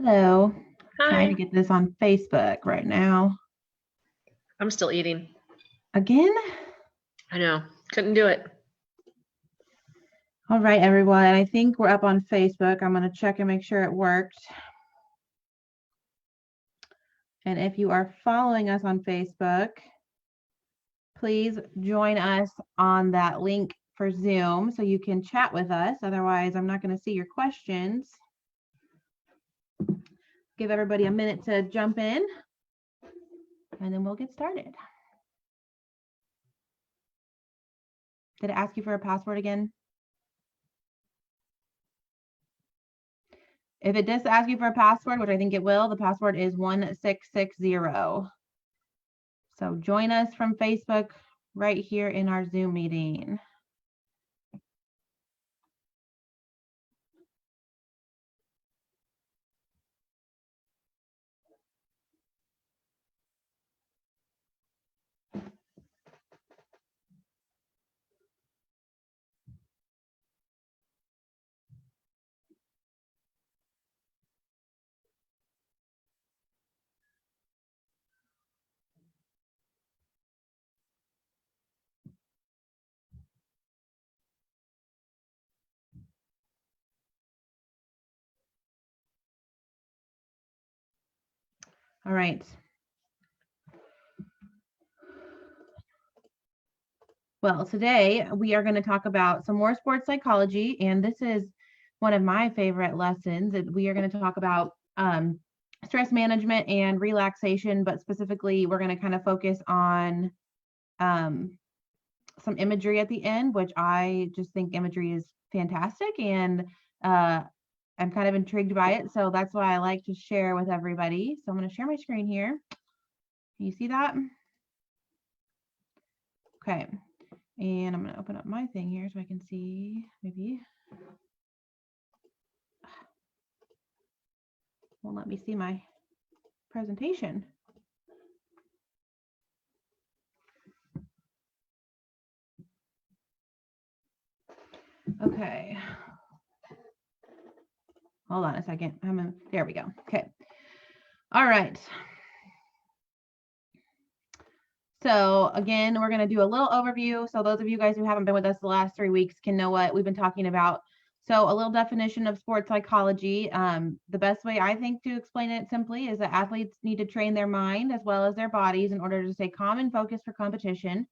Hello. Trying to Hi. get this on Facebook right now. I'm still eating. Again? I know. Couldn't do it. All right, everyone. I think we're up on Facebook. I'm going to check and make sure it worked. And if you are following us on Facebook, please join us on that link for Zoom so you can chat with us. Otherwise, I'm not going to see your questions. Give everybody a minute to jump in, and then we'll get started. Did it ask you for a password again? If it does ask you for a password, which I think it will, the password is 1660. So join us from Facebook right here in our Zoom meeting. All right. Well, today we are going to talk about some more sports psychology, and this is one of my favorite lessons. We are going to talk about stress management and relaxation, but specifically, we're going to kind of focus on some imagery at the end, which I just think imagery is fantastic, and I'm kind of intrigued by it. So that's why I like to share with everybody. So I'm going to share my screen here. Can you see that? Okay. And I'm going to open up my thing here so I can see maybe. Won't let me see my presentation. Okay. Hold on a second. There we go. Okay. All right. So again, we're going to do a little overview. So those of you guys who haven't been with us the last 3 weeks can know what we've been talking about. So a little definition of sports psychology. The best way I think to explain it simply is that athletes need to train their mind as well as their bodies in order to stay calm and focused for competition.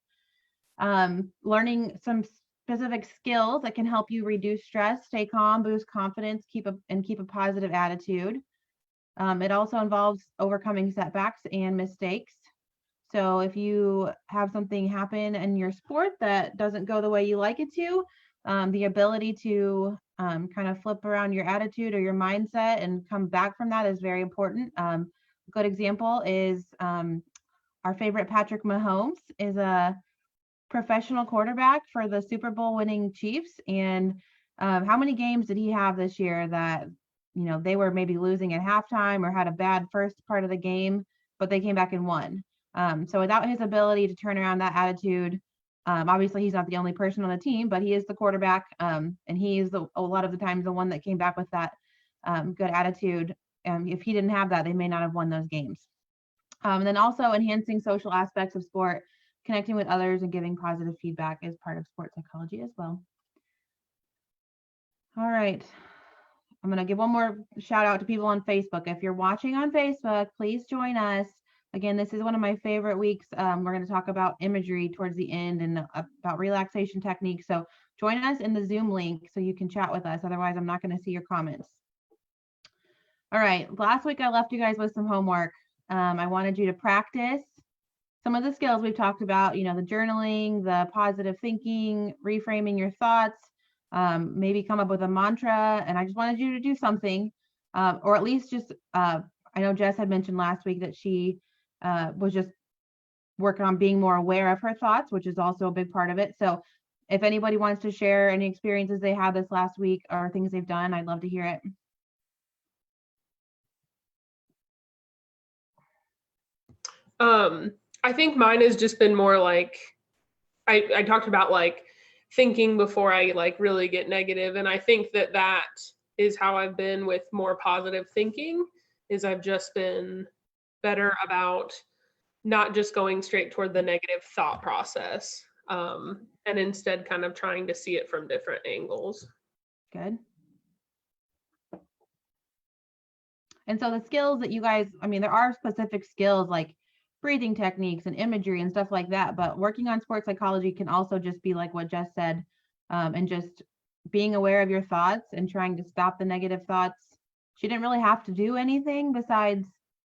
Learning some specific skills that can help you reduce stress, stay calm, boost confidence, keep a positive attitude. It also involves overcoming setbacks and mistakes. So if you have something happen in your sport that doesn't go the way you like it to, the ability to kind of flip around your attitude or your mindset and come back from that is very important. A good example is our favorite Patrick Mahomes is a professional quarterback for the Super Bowl winning Chiefs. And how many games did he have this year that, they were maybe losing at halftime or had a bad first part of the game, but they came back and won. So without his ability to turn around that attitude, obviously he's not the only person on the team, but he is the quarterback, and he is a lot of the times the one that came back with that good attitude. If he didn't have that, they may not have won those games. And then also enhancing social aspects of sport, connecting with others and giving positive feedback is part of sports psychology as well. All right. I'm going to give one more shout out to people on Facebook. If you're watching on Facebook, please join us. Again, this is one of my favorite weeks. We're going to talk about imagery towards the end and about relaxation techniques. So join us in the Zoom link so you can chat with us. Otherwise, I'm not going to see your comments. All right. Last week, I left you guys with some homework. I wanted you to practice some of the skills we've talked about, the journaling, the positive thinking, reframing your thoughts, maybe come up with a mantra. And I just wanted you to do something, or at least just, I know Jess had mentioned last week that she was just working on being more aware of her thoughts, which is also a big part of it. So if anybody wants to share any experiences they had this last week or things they've done, I'd love to hear it. I think mine has just been more like, I talked about like thinking before I like really get negative. And I think that is how I've been with more positive thinking. is I've just been better about not just going straight toward the negative thought process, and instead kind of trying to see it from different angles. Good. And so the skills that you guys, I mean, there are specific skills like breathing techniques and imagery and stuff like that, but working on sports psychology can also just be like what Jess said, and just being aware of your thoughts and trying to stop the negative thoughts. She didn't really have to do anything besides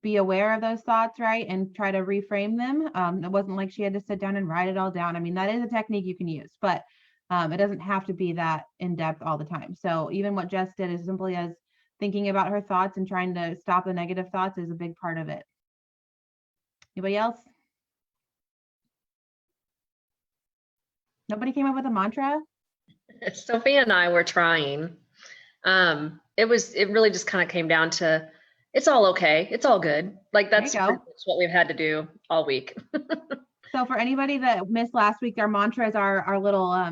be aware of those thoughts, right? And try to reframe them. It wasn't like she had to sit down and write it all down. I mean, that is a technique you can use, but it doesn't have to be that in depth all the time. So even what Jess did as simply as thinking about her thoughts and trying to stop the negative thoughts is a big part of it. Anybody else? Nobody came up with a mantra? Sophia and I were trying. It really just kind of came down to, it's all okay. It's all good. Like that's pretty much what we've had to do all week. So for anybody that missed last week, our mantras are our little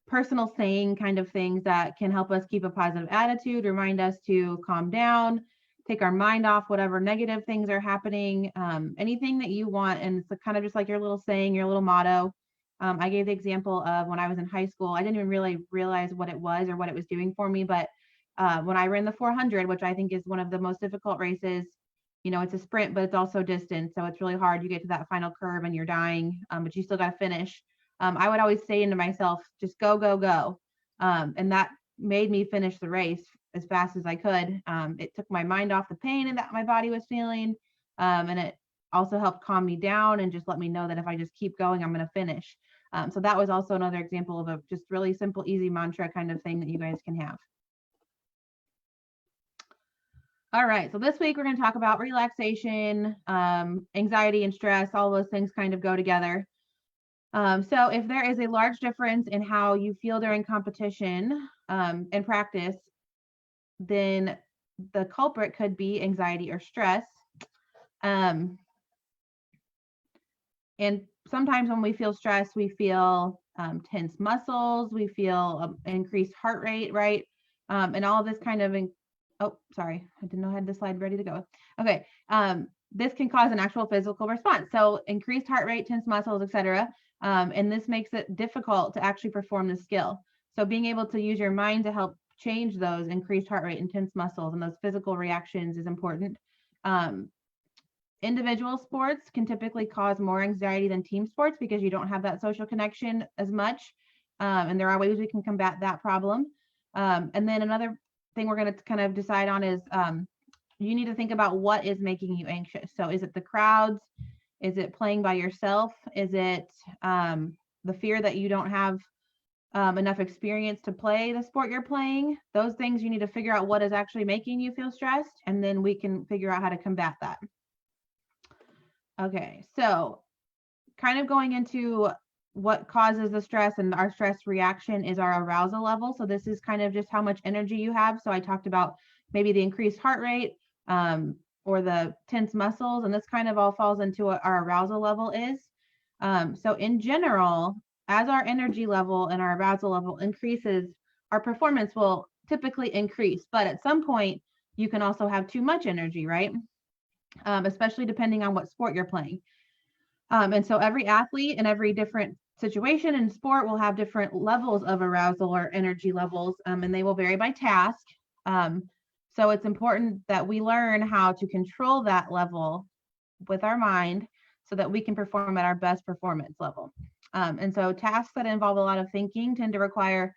personal saying kind of things that can help us keep a positive attitude, remind us to calm down, take our mind off whatever negative things are happening, anything that you want. And it's kind of just like your little saying, your little motto. I gave the example of when I was in high school, I didn't even really realize what it was or what it was doing for me. But when I ran the 400, which I think is one of the most difficult races, you know, it's a sprint, but it's also distance. So it's really hard. You get to that final curve and you're dying, but you still got to finish. I would always say into myself, just go, go, go. And that made me finish the race as fast as I could. It took my mind off the pain that my body was feeling. And it also helped calm me down and just let me know that if I just keep going, I'm going to finish. So that was also another example of a just really simple, easy mantra kind of thing that you guys can have. All right, so this week we're going to talk about relaxation, anxiety and stress. All those things kind of go together. So if there is a large difference in how you feel during competition and practice, then the culprit could be anxiety or stress. And sometimes when we feel stress, we feel tense muscles, we feel increased heart rate, right? And all of this kind of, oh, sorry, I didn't know I had the slide ready to go. Okay, this can cause an actual physical response. So increased heart rate, tense muscles, etc. And this makes it difficult to actually perform the skill. So being able to use your mind to help change those increased heart rate and tense muscles and those physical reactions is important. Individual sports can typically cause more anxiety than team sports because you don't have that social connection as much. And there are ways we can combat that problem. And then another thing we're going to kind of decide on is you need to think about what is making you anxious. So is it the crowds? Is it playing by yourself? Is it the fear that you don't have enough experience to play the sport you're playing? Those things you need to figure out what is actually making you feel stressed, and then we can figure out how to combat that. Okay, so kind of going into what causes the stress and our stress reaction is our arousal level. So this is kind of just how much energy you have. So I talked about maybe the increased heart rate or the tense muscles, and this kind of all falls into what our arousal level is. So in general, as our energy level and our arousal level increases, our performance will typically increase. But at some point, you can also have too much energy, right? Especially depending on what sport you're playing. And so every athlete in every different situation in sport will have different levels of arousal or energy levels, and they will vary by task. So it's important that we learn how to control that level with our mind so that we can perform at our best performance level. And so tasks that involve a lot of thinking tend to require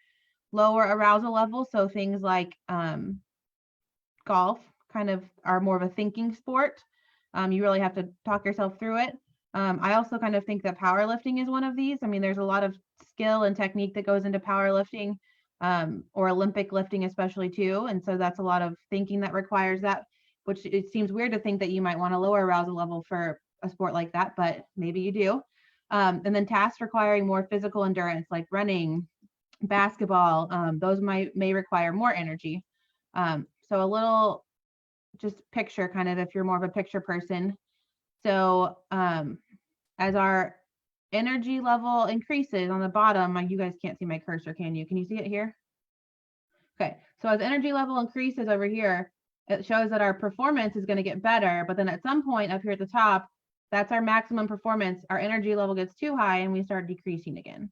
lower arousal levels. So things like golf kind of are more of a thinking sport. You really have to talk yourself through it. I also kind of think that powerlifting is one of these. I mean, there's a lot of skill and technique that goes into powerlifting or Olympic lifting especially too. And so that's a lot of thinking that requires that, which it seems weird to think that you might want a lower arousal level for a sport like that, but maybe you do. And then tasks requiring more physical endurance like running, basketball, those may require more energy. So a little just picture kind of if you're more of a picture person. So as our energy level increases on the bottom, you guys can't see my cursor, can you? Can you see it here? Okay, so as energy level increases over here, it shows that our performance is going to get better, but then at some point up here at the top, that's our maximum performance. Our energy level gets too high and we start decreasing again.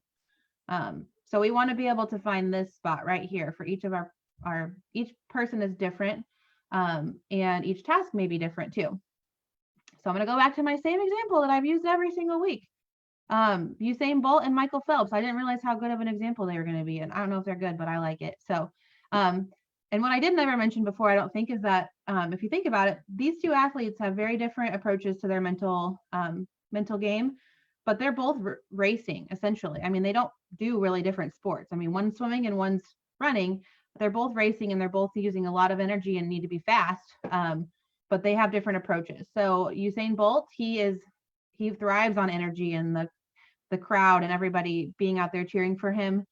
So we want to be able to find this spot right here for each of each person is different, and each task may be different too. So I'm going to go back to my same example that I've used every single week. Usain Bolt and Michael Phelps. I didn't realize how good of an example they were going to be, and I don't know if they're good, but I like it. So, and what I did never mention before, I don't think, is that if you think about it, these two athletes have very different approaches to their mental game, but they're both racing essentially. I mean, they don't do really different sports. I mean, one's swimming and one's running. They're both racing and they're both using a lot of energy and need to be fast, but they have different approaches. So Usain Bolt, he thrives on energy and the crowd and everybody being out there cheering for him.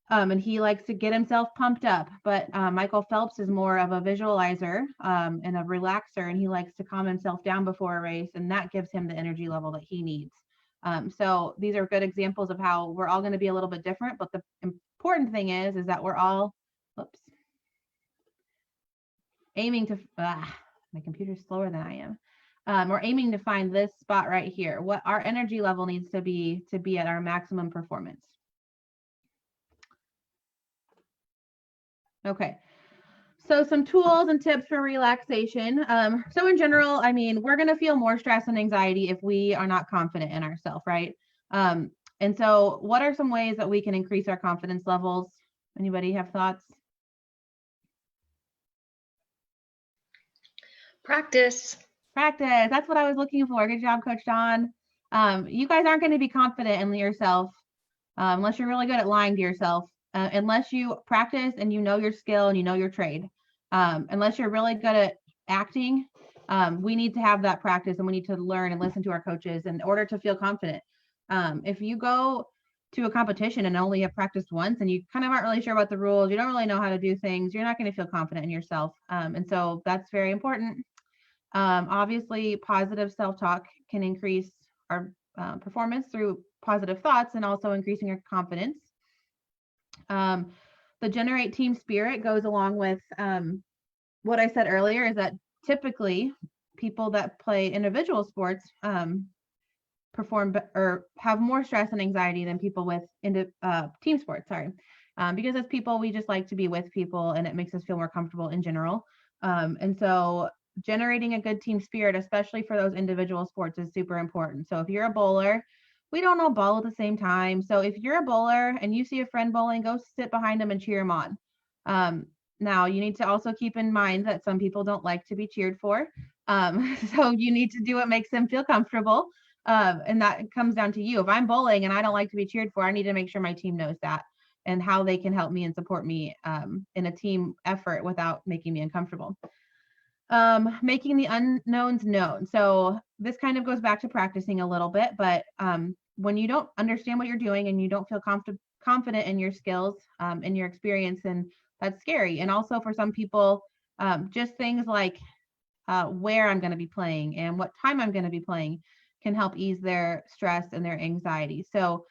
And he likes to get himself pumped up. But Michael Phelps is more of a visualizer and a relaxer, and he likes to calm himself down before a race, and that gives him the energy level that he needs. So these are good examples of how we're all going to be a little bit different, but the important thing is that we're all, aiming to, my computer's slower than I am. We're aiming to find this spot right here, what our energy level needs to be at our maximum performance. Okay, so some tools and tips for relaxation. So in general, I mean, we're going to feel more stress and anxiety if we are not confident in ourselves, right? And so what are some ways that we can increase our confidence levels? Anybody have thoughts? Practice. That's what I was looking for. Good job, Coach Dawn. You guys aren't going to be confident in yourself unless you're really good at lying to yourself, unless you practice and you know your skill and you know your trade. Unless you're really good at acting, we need to have that practice and we need to learn and listen to our coaches in order to feel confident. If you go to a competition and only have practiced once and you kind of aren't really sure about the rules, you don't really know how to do things, you're not going to feel confident in yourself. And so that's very important. Obviously, positive self-talk can increase our performance through positive thoughts and also increasing your confidence. The generate team spirit goes along with what I said earlier, is that typically people that play individual sports perform or have more stress and anxiety than people with team sports, because as people, we just like to be with people and it makes us feel more comfortable in general. And so generating a good team spirit, especially for those individual sports, is super important. So if you're a bowler, we don't all bowl at the same time. So if you're a bowler and you see a friend bowling, go sit behind them and cheer them on. Now you need to also keep in mind that some people don't like to be cheered for. So you need to do what makes them feel comfortable. And that comes down to you. If I'm bowling and I don't like to be cheered for, I need to make sure my team knows that and how they can help me and support me in a team effort without making me uncomfortable. Making the unknowns known. So this kind of goes back to practicing a little bit, but when you don't understand what you're doing and you don't feel confident in your skills, in your experience, and that's scary. And also for some people, just things like where I'm going to be playing and what time I'm going to be playing can help ease their stress and their anxiety. So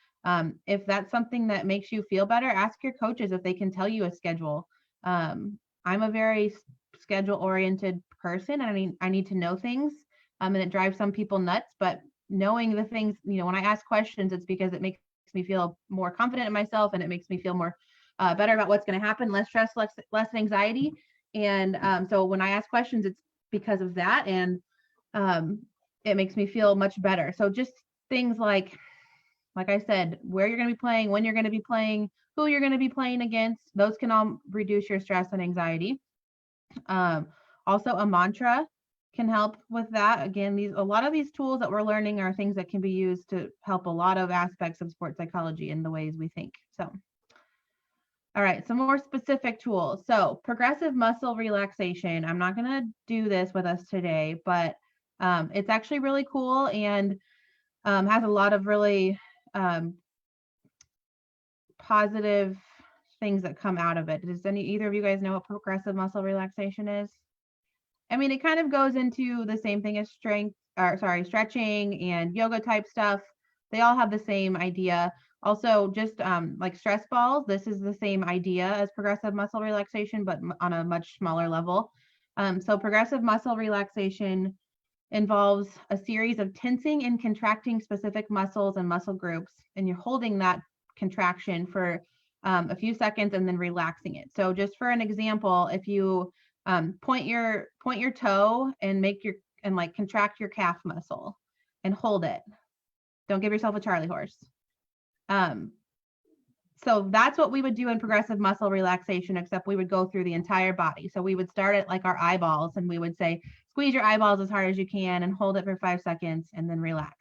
if that's something that makes you feel better, ask your coaches if they can tell you a schedule. I'm a very schedule-oriented person. I need to know things, and it drives some people nuts. But knowing the things, when I ask questions, it's because it makes me feel more confident in myself, and it makes me feel more better about what's going to happen, less stress, less anxiety. And so when I ask questions, it's because of that, and it makes me feel much better. So just things like I said, where you're going to be playing, when you're going to be playing, who you're going to be playing against, those can all reduce your stress and anxiety. Also a mantra can help with that. Again, a lot of these tools that we're learning are things that can be used to help a lot of aspects of sports psychology in the ways we think. So, all right, some more specific tools. So progressive muscle relaxation. I'm not going to do this with us today, but it's actually really cool and has a lot of really positive things that come out of it. Does either of you guys know what progressive muscle relaxation is? I mean, it kind of goes into the same thing as stretching and yoga type stuff. They all have the same idea. Also, just like stress balls, this is the same idea as progressive muscle relaxation, but on a much smaller level. So progressive muscle relaxation involves a series of tensing and contracting specific muscles and muscle groups, and you're holding that contraction for a few seconds and then relaxing it. So just for an example, if you point your toe and like contract your calf muscle and hold it. Don't give yourself a Charlie horse. So that's what we would do in progressive muscle relaxation, except we would go through the entire body. So we would start at like our eyeballs and we would say, squeeze your eyeballs as hard as you can and hold it for 5 seconds and then relax.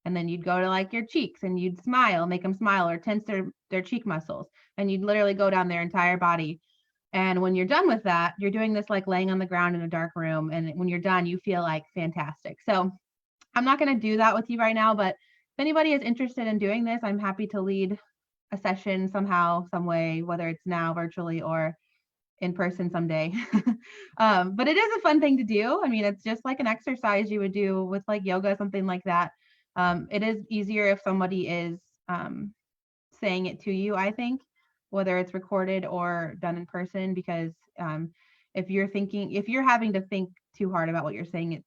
And then you'd go to like your cheeks and you'd smile, make them smile or tense their cheek muscles. And you'd literally go down their entire body. And when you're done with that, you're doing this like laying on the ground in a dark room. And when you're done, you feel like fantastic. So I'm not going to do that with you right now, but if anybody is interested in doing this, I'm happy to lead a session somehow, some way, whether it's now virtually or in person someday. But it is a fun thing to do. I mean, it's just like an exercise you would do with like yoga, something like that. It is easier if somebody is saying it to you, I think, whether it's recorded or done in person, because if you're having to think too hard about what you're saying, it's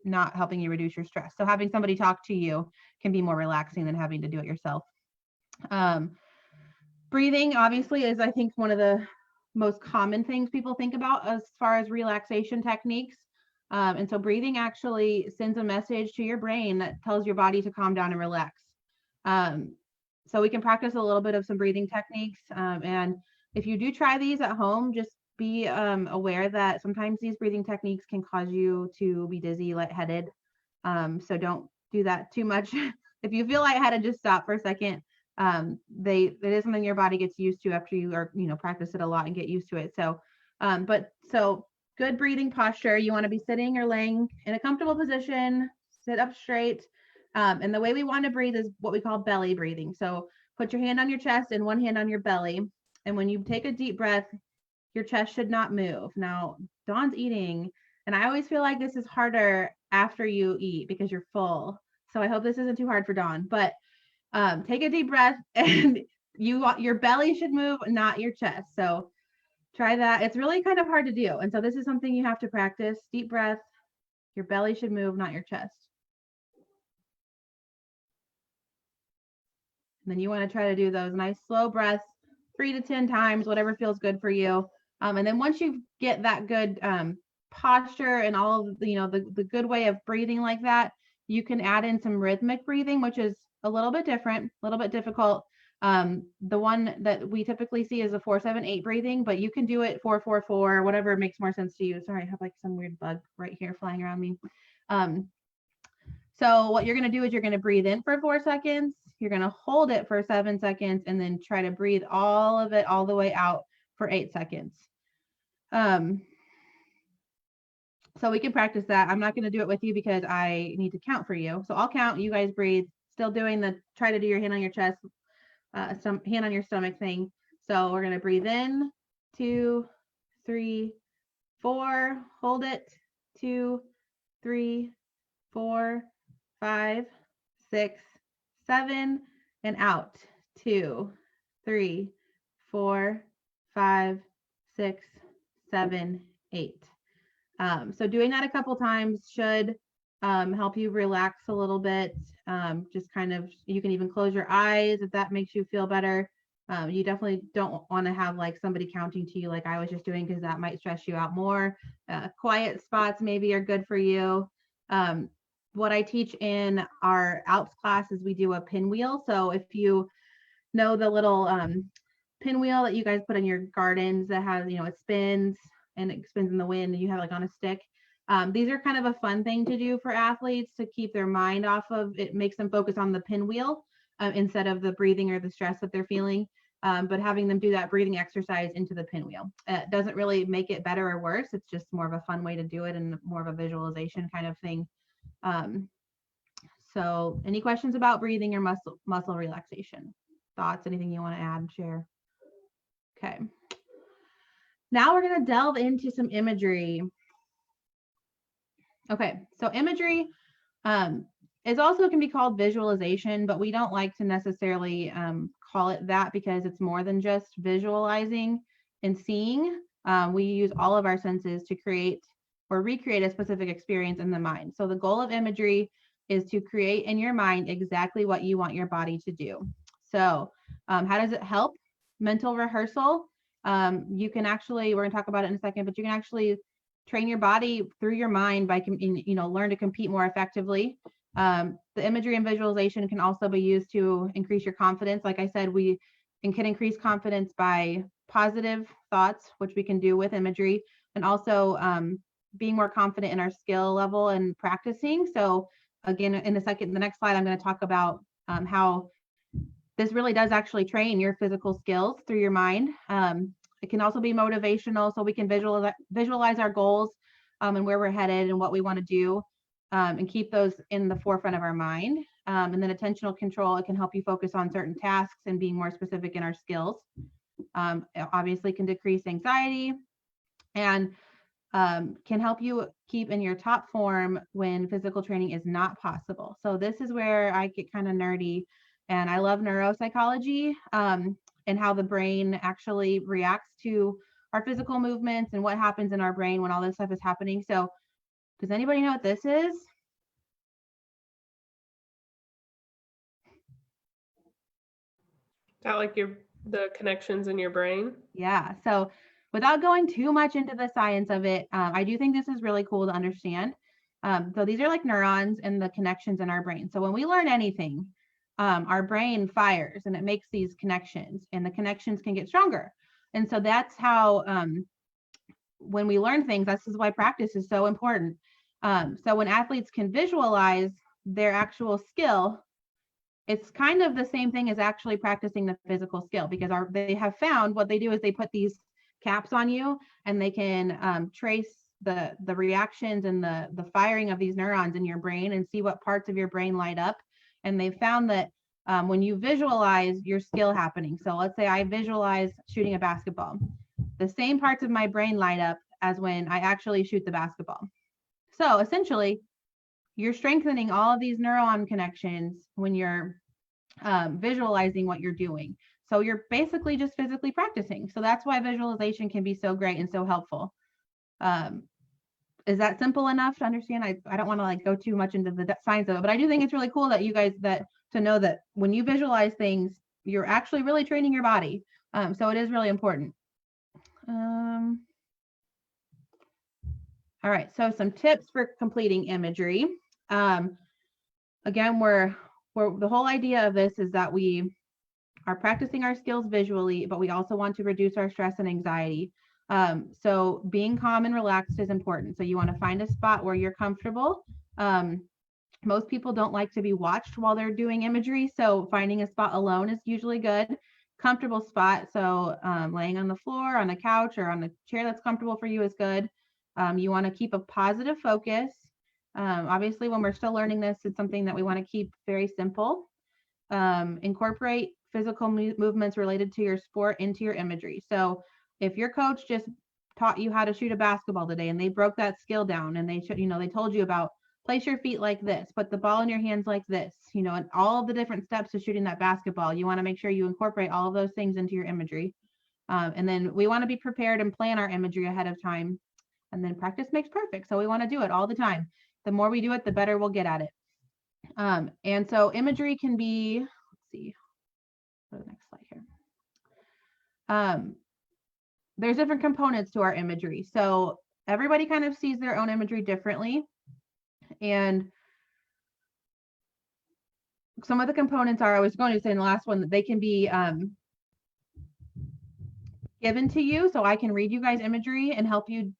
not helping you reduce your stress. So having somebody talk to you can be more relaxing than having to do it yourself. Breathing obviously is, I think, one of the most common things people think about as far as relaxation techniques. And so breathing actually sends a message to your brain that tells your body to calm down and relax. So we can practice a little bit of some breathing techniques. And if you do try these at home, just be aware that sometimes these breathing techniques can cause you to be dizzy, lightheaded. So don't do that too much. If you feel lightheaded, just stop for a second. It is something your body gets used to after you are, practice it a lot and get used to it. So, so good breathing posture. You want to be sitting or laying in a comfortable position, sit up straight. And the way we want to breathe is what we call belly breathing. So put your hand on your chest and one hand on your belly. And when you take a deep breath, your chest should not move. Now, Dawn's eating, and I always feel like this is harder after you eat because you're full. So I hope this isn't too hard for Dawn, but take a deep breath and your belly should move, not your chest. So try that. It's really kind of hard to do. And so this is something you have to practice. Deep breath, your belly should move, not your chest. And then you want to try to do those nice slow breaths 3 to 10 times, whatever feels good for you. And then once you get that good posture and all of the good way of breathing like that, you can add in some rhythmic breathing, which is a little bit different, a little bit difficult. The one that we typically see is a 4-7-8 breathing, but you can do it 4-4-4, whatever makes more sense to you. Sorry, I have like some weird bug right here flying around me. So what you're going to do is you're going to breathe in for 4 seconds. You're going to hold it for 7 seconds and then try to breathe all of it all the way out for 8 seconds. So we can practice that. I'm not going to do it with you because I need to count for you. So I'll count, you guys breathe, still doing try to do your hand on your chest, some hand on your stomach thing. So we're going to breathe in, 2, 3, 4, hold it, 2, 3, 4, 5, 6, 7, and out, 2, 3, 4, 5, 6, 7, 8. So doing that a couple times should help you relax a little bit. Just kind of, you can even close your eyes if that makes you feel better. You definitely don't want to have like somebody counting to you like I was just doing, because that might stress you out more. Quiet spots maybe are good for you. What I teach in our Alps class is we do a pinwheel. So if you know the little pinwheel that you guys put in your gardens that has, it spins and it spins in the wind and you have like on a stick. These are kind of a fun thing to do for athletes to keep their mind off of, it makes them focus on the pinwheel instead of the breathing or the stress that they're feeling. But having them do that breathing exercise into the pinwheel. It doesn't really make it better or worse. It's just more of a fun way to do it and more of a visualization kind of thing. So any questions about breathing or muscle relaxation? Thoughts, anything you want to add, share? Okay. Now we're going to delve into some imagery. Okay, so imagery is also can be called visualization, but we don't like to necessarily call it that because it's more than just visualizing and seeing. we use all of our senses to create or recreate a specific experience in the mind. So the goal of imagery is to create in your mind exactly what you want your body to do. So how does it help? Mental rehearsal. You can actually, we're going to talk about it in a second, but you can actually train your body through your mind by, learn to compete more effectively. The imagery and visualization can also be used to increase your confidence. Like I said, we can increase confidence by positive thoughts, which we can do with imagery, and also being more confident in our skill level and practicing. So again, in the next slide, I'm going to talk about how this really does actually train your physical skills through your mind. It can also be motivational, so we can visualize our goals and where we're headed and what we want to do, and keep those in the forefront of our mind. And then attentional control, it can help you focus on certain tasks and being more specific in our skills. It obviously can decrease anxiety and can help you keep in your top form when physical training is not possible. So this is where I get kind of nerdy, and I love neuropsychology and how the brain actually reacts to our physical movements and what happens in our brain when all this stuff is happening. So does anybody know what this is? Is that like the connections in your brain? Yeah. So without going too much into the science of it, I do think this is really cool to understand. So these are like neurons and the connections in our brain. So when we learn anything, our brain fires and it makes these connections, and the connections can get stronger. And so that's how, when we learn things, this is why practice is so important. So when athletes can visualize their actual skill, it's kind of the same thing as actually practicing the physical skill, because they have found what they do is they put these caps on you, and they can trace the reactions and the firing of these neurons in your brain and see what parts of your brain light up. And they found that when you visualize your skill happening, so let's say I visualize shooting a basketball, the same parts of my brain light up as when I actually shoot the basketball. So essentially, you're strengthening all of these neuron connections when you're visualizing what you're doing. So you're basically just physically practicing. So that's why visualization can be so great and so helpful. Is that simple enough to understand? I don't want to like go too much into the science of it, but I do think it's really cool that you guys to know that when you visualize things, you're actually really training your body. So it is really important. All right, so some tips for completing imagery. Again, we're the whole idea of this is that we are practicing our skills visually, but we also want to reduce our stress and anxiety. So being calm and relaxed is important. So you want to find a spot where you're comfortable. Most people don't like to be watched while they're doing imagery, so finding a spot alone is usually good. Comfortable spot, so laying on the floor, on a couch, or on a chair that's comfortable for you is good. You want to keep a positive focus. Obviously, when we're still learning this, it's something that we want to keep very simple. Incorporate physical movements related to your sport into your imagery. So if your coach just taught you how to shoot a basketball today and they broke that skill down and they told you about place your feet like this, put the ball in your hands like this, and all of the different steps to shooting that basketball, you want to make sure you incorporate all of those things into your imagery. And then we want to be prepared and plan our imagery ahead of time. And then practice makes perfect. So we want to do it all the time. The more we do it, the better we'll get at it. And so imagery can be, let's see, go to the next slide here. There's different components to our imagery. So everybody kind of sees their own imagery differently. And some of the components are, I was going to say in the last one, that they can be given to you. So I can read you guys imagery and help you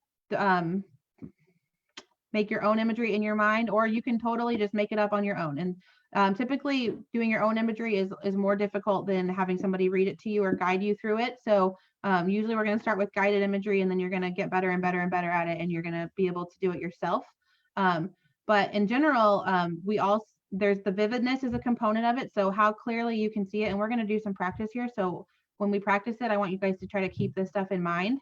make your own imagery in your mind, or you can totally just make it up on your own. And typically doing your own imagery is more difficult than having somebody read it to you or guide you through it. So usually we're going to start with guided imagery, and then you're going to get better and better and better at it, and you're going to be able to do it yourself. But in general, there's the vividness is a component of it. So how clearly you can see it. And we're going to do some practice here. So when we practice it, I want you guys to try to keep this stuff in mind.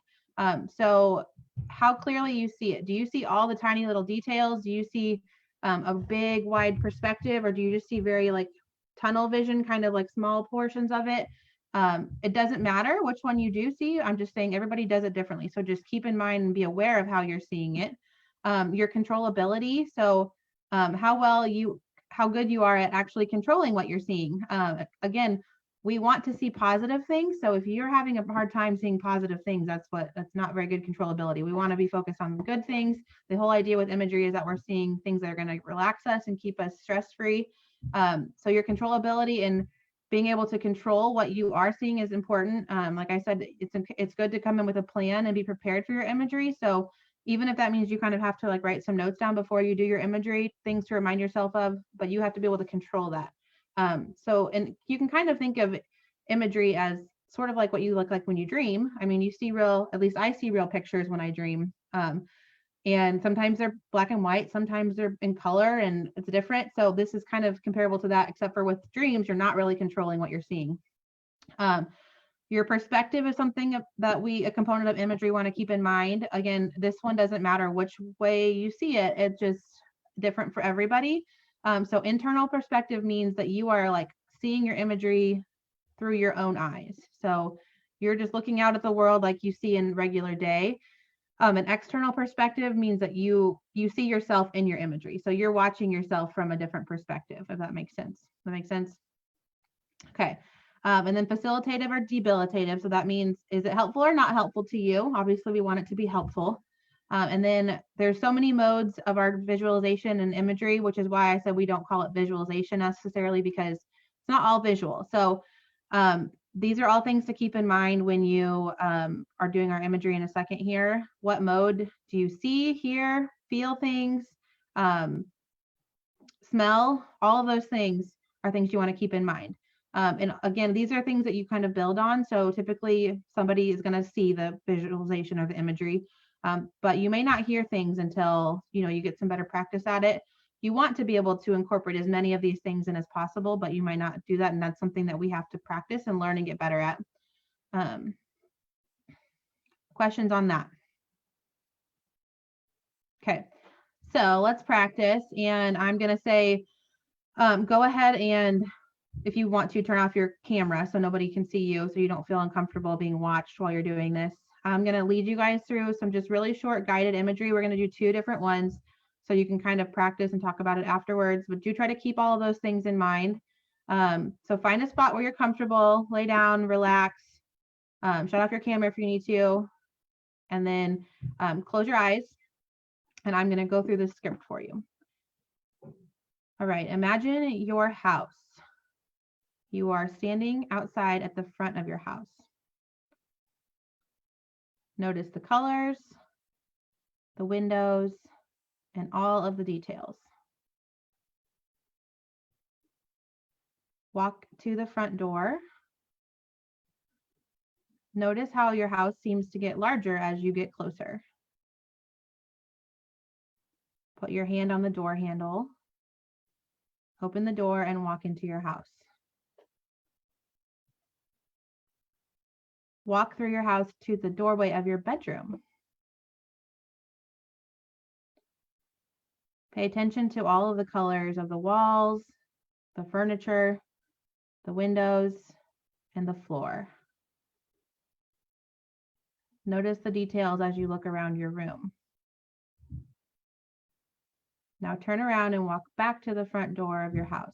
So how clearly you see it. Do you see all the tiny little details? Do you see a big wide perspective, or do you just see very like tunnel vision, kind of like small portions of it? It doesn't matter which one you do see. I'm just saying everybody does it differently. So just keep in mind and be aware of how you're seeing it. Your controllability. So how good you are at actually controlling what you're seeing. Again, we want to see positive things. So if you're having a hard time seeing positive things, that's not very good controllability. We want to be focused on the good things. The whole idea with imagery is that we're seeing things that are going to relax us and keep us stress-free. So your controllability and being able to control what you are seeing is important. Like I said, it's good to come in with a plan and be prepared for your imagery. So even if that means you kind of have to like write some notes down before you do your imagery, things to remind yourself of, but you have to be able to control that. And you can kind of think of imagery as sort of like what you look like when you dream. I mean, at least I see real pictures when I dream. And sometimes they're black and white, sometimes they're in color, and it's different. So this is kind of comparable to that, except for with dreams, you're not really controlling what you're seeing. Your perspective is something that a component of imagery want to keep in mind. Again, this one doesn't matter which way you see it. It's just different for everybody. So internal perspective means that you are like seeing your imagery through your own eyes. So you're just looking out at the world like you see in regular day. An external perspective means that you see yourself in your imagery. So you're watching yourself from a different perspective, if that makes sense. That makes sense? Okay. And then facilitative or debilitative. So that means, is it helpful or not helpful to you? Obviously, we want it to be helpful. And then there's so many modes of our visualization and imagery, which is why I said we don't call it visualization necessarily, because it's not all visual. So these are all things to keep in mind when you are doing our imagery in a second here. What mode do you see, hear, feel things, smell? All of those things are things you want to keep in mind. And again, these are things that you kind of build on. So typically somebody is going to see the visualization or the imagery, but you may not hear things until, you get some better practice at it. You want to be able to incorporate as many of these things in as possible, but you might not do that. And that's something that we have to practice and learn and get better at. Questions on that? Okay, so let's practice. And I'm going to say, go ahead and if you want to turn off your camera so nobody can see you, so you don't feel uncomfortable being watched while you're doing this. I'm going to lead you guys through some just really short guided imagery. We're going to do 2 different ones so you can kind of practice and talk about it afterwards, but do try to keep all of those things in mind. So find a spot where you're comfortable, lay down, relax, shut off your camera if you need to, and then close your eyes. And I'm going to go through this script for you. All right, imagine your house. You are standing outside at the front of your house. Notice the colors, the windows, and all of the details. Walk to the front door. Notice how your house seems to get larger as you get closer. Put your hand on the door handle. Open the door and walk into your house. Walk through your house to the doorway of your bedroom. Pay attention to all of the colors of the walls, the furniture, the windows, and the floor. Notice the details as you look around your room. Now turn around and walk back to the front door of your house.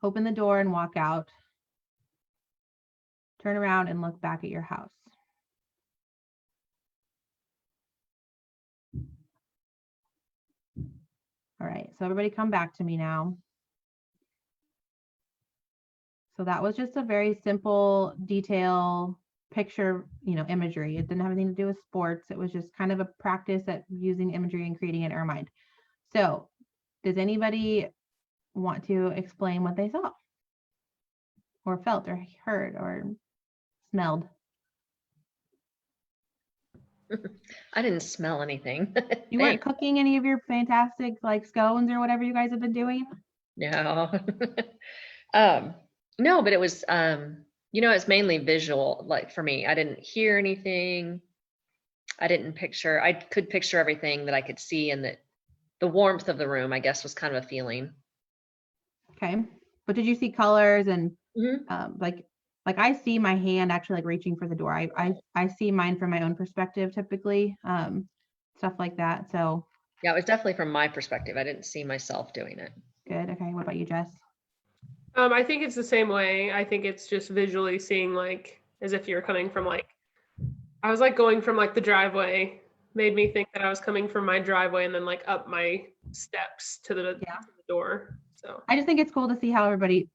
Open the door and walk out. Turn around and look back at your house. All right, so everybody come back to me now. So that was just a very simple detail picture, imagery. It didn't have anything to do with sports. It was just kind of a practice at using imagery and creating it in our mind. So does anybody want to explain what they saw or felt or heard or smelled? I didn't smell anything. You weren't cooking any of your fantastic like scones or whatever you guys have been doing? No. No, but it was it's mainly visual, like for me. I didn't hear anything. I could picture everything that I could see, and that the warmth of the room, I guess, was kind of a feeling. Okay. But did you see colors and Mhm. like I see my hand actually like reaching for the door. I see mine from my own perspective typically, stuff like that. So Yeah, it was definitely from my perspective. I didn't see myself doing it. good. Okay. What about you, Jess? I think it's the same way. I think it's just visually seeing like as if you're coming from like I was like going from like the driveway, made me think that I was coming from my driveway and then like up my steps to the door. So I just think it's cool to see how everybody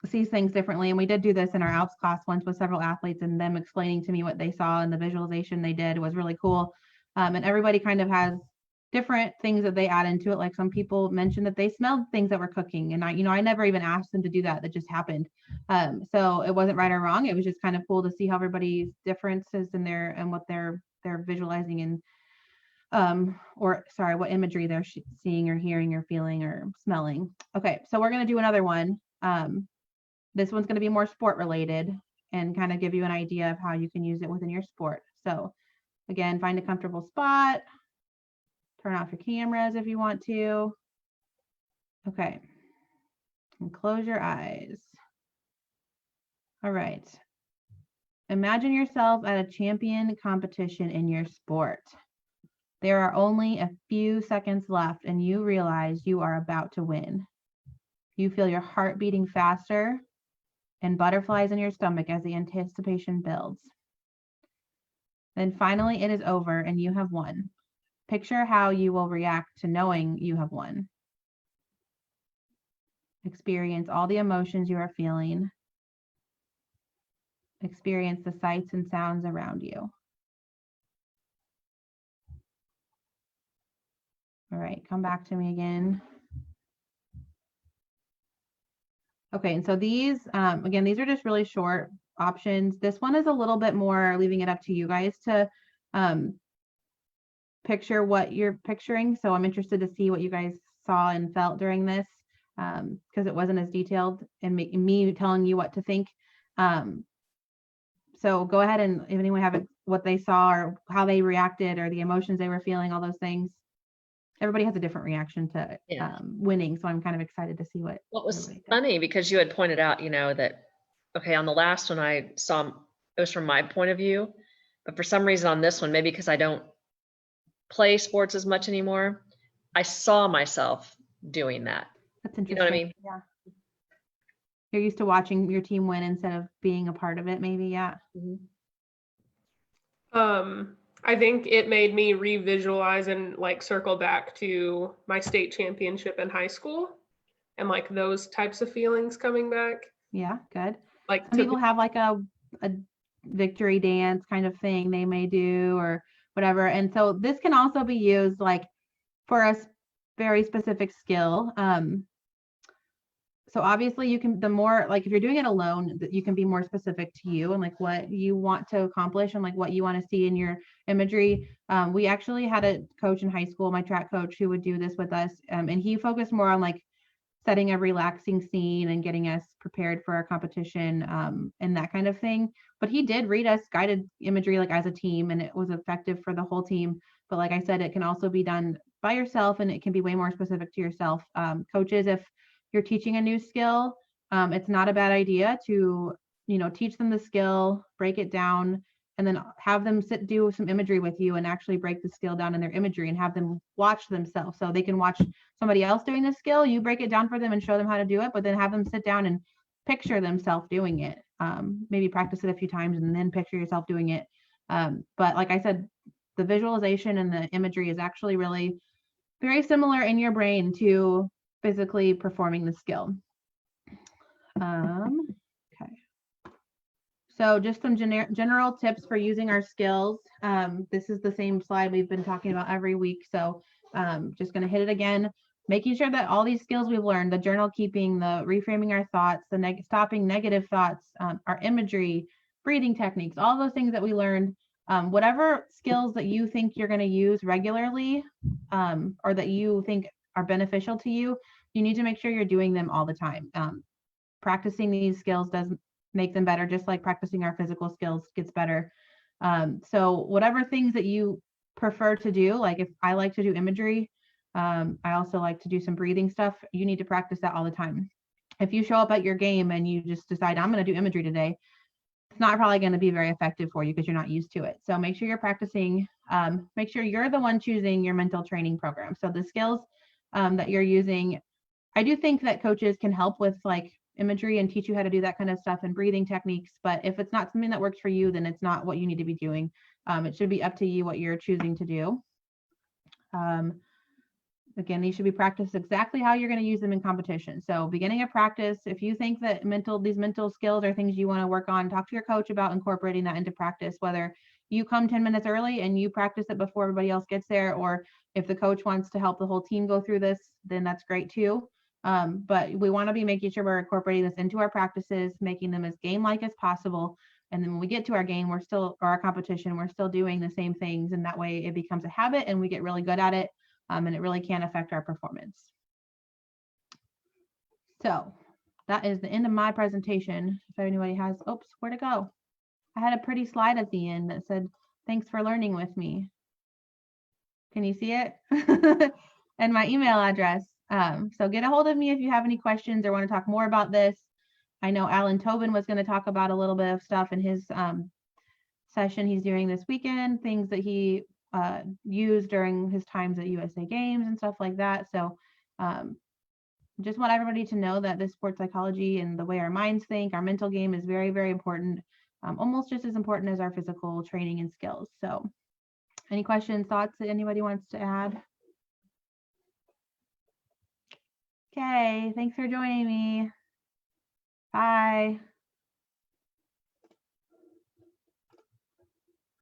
sees things differently. And we did do this in our ALPS class once with several athletes, and them explaining to me what they saw, and the visualization they did was really cool. And everybody kind of has different things that they add into it. Like some people mentioned that they smelled things that were cooking, and I never even asked them to do that. That just happened. So it wasn't right or wrong. It was just kind of cool to see how everybody's differences in their and what they're visualizing, and or sorry, what imagery they're seeing or hearing or feeling or smelling. Okay, so we're going to do another one. This one's going to be more sport related and kind of give you an idea of how you can use it within your sport. So again, find a comfortable spot, turn off your cameras if you want to. Okay, and close your eyes. All right. Imagine yourself at a champion competition in your sport. There are only a few seconds left and you realize you are about to win. You feel your heart beating faster and butterflies in your stomach as the anticipation builds. Then finally it is over and you have won. Picture how you will react to knowing you have won. Experience all the emotions you are feeling. Experience the sights and sounds around you. All right, come back to me again. Okay, and so these, again, these are just really short options. This one is a little bit more leaving it up to you guys to picture what you're picturing. So I'm interested to see what you guys saw and felt during this, because it wasn't as detailed and me telling you what to think. So go ahead, and if anyone have what they saw or how they reacted or the emotions they were feeling, all those things. Everybody has a different reaction to winning. So I'm kind of excited to see what was funny because you had pointed out, that, okay, on the last one I saw, it was from my point of view, but for some reason on this one, maybe because I don't play sports as much anymore, I saw myself doing that. That's interesting. You know what I mean? Yeah. You're used to watching your team win instead of being a part of it, maybe. Yeah. Mm-hmm. I think it made me revisualize and like circle back to my state championship in high school and like those types of feelings coming back. Yeah, good. Like some people have like a victory dance kind of thing they may do or whatever. And so this can also be used like for a very specific skill. So obviously you can, the more like if you're doing it alone, you can be more specific to you and like what you want to accomplish and like what you want to see in your imagery. We actually had a coach in high school, my track coach, who would do this with us. And he focused more on like setting a relaxing scene and getting us prepared for our competition, and that kind of thing. But he did read us guided imagery like as a team, and it was effective for the whole team. But like I said, it can also be done by yourself and it can be way more specific to yourself. Coaches, if you're teaching a new skill, it's not a bad idea to, teach them the skill, break it down, and then have them do some imagery with you and actually break the skill down in their imagery and have them watch themselves. So they can watch somebody else doing the skill, you break it down for them and show them how to do it, but then have them sit down and picture themselves doing it. Maybe practice it a few times and then picture yourself doing it. But like I said, the visualization and the imagery is actually really very similar in your brain to physically performing the skill. Okay. So just some general tips for using our skills. This is the same slide we've been talking about every week. So just going to hit it again, making sure that all these skills we've learned, the journal keeping, the reframing our thoughts, the stopping negative thoughts, our imagery, breathing techniques, all those things that we learned, whatever skills that you think you're going to use regularly, or that you think are beneficial to you, you need to make sure you're doing them all the time. Practicing these skills doesn't make them better, just like practicing our physical skills gets better. So whatever things that you prefer to do, like if I like to do imagery, I also like to do some breathing stuff. You need to practice that all the time. if you show up at your game and you just decide, I'm going to do imagery today, it's not probably going to be very effective for you because you're not used to it. So make sure you're practicing. Make sure you're the one choosing your mental training program. So the skills that you're using, I do think that coaches can help with like imagery and teach you how to do that kind of stuff and breathing techniques. But if it's not something that works for you, then it's not what you need to be doing. It should be up to you what you're choosing to do. Again, these should be practiced exactly how you're going to use them in competition. So beginning of practice, if you think that these mental skills are things you want to work on, talk to your coach about incorporating that into practice, whether you come 10 minutes early and you practice it before everybody else gets there, or if the coach wants to help the whole team go through this, then that's great too. But we want to be making sure we're incorporating this into our practices, making them as game-like as possible. And then when we get to our game, or our competition, we're still doing the same things. And that way it becomes a habit and we get really good at it. And it really can affect our performance. So that is the end of my presentation. If anybody has, oops, where'd it go? I had a pretty slide at the end that said, thanks for learning with me. Can you see it? And my email address. So get a hold of me if you have any questions or want to talk more about this. I know Alan Tobin was going to talk about a little bit of stuff in his session he's doing this weekend, things that he used during his times at USA Games and stuff like that. So just want everybody to know that this sports psychology and the way our minds think, our mental game is very, very important, almost just as important as our physical training and skills. So any questions, thoughts that anybody wants to add? Okay, thanks for joining me. Bye.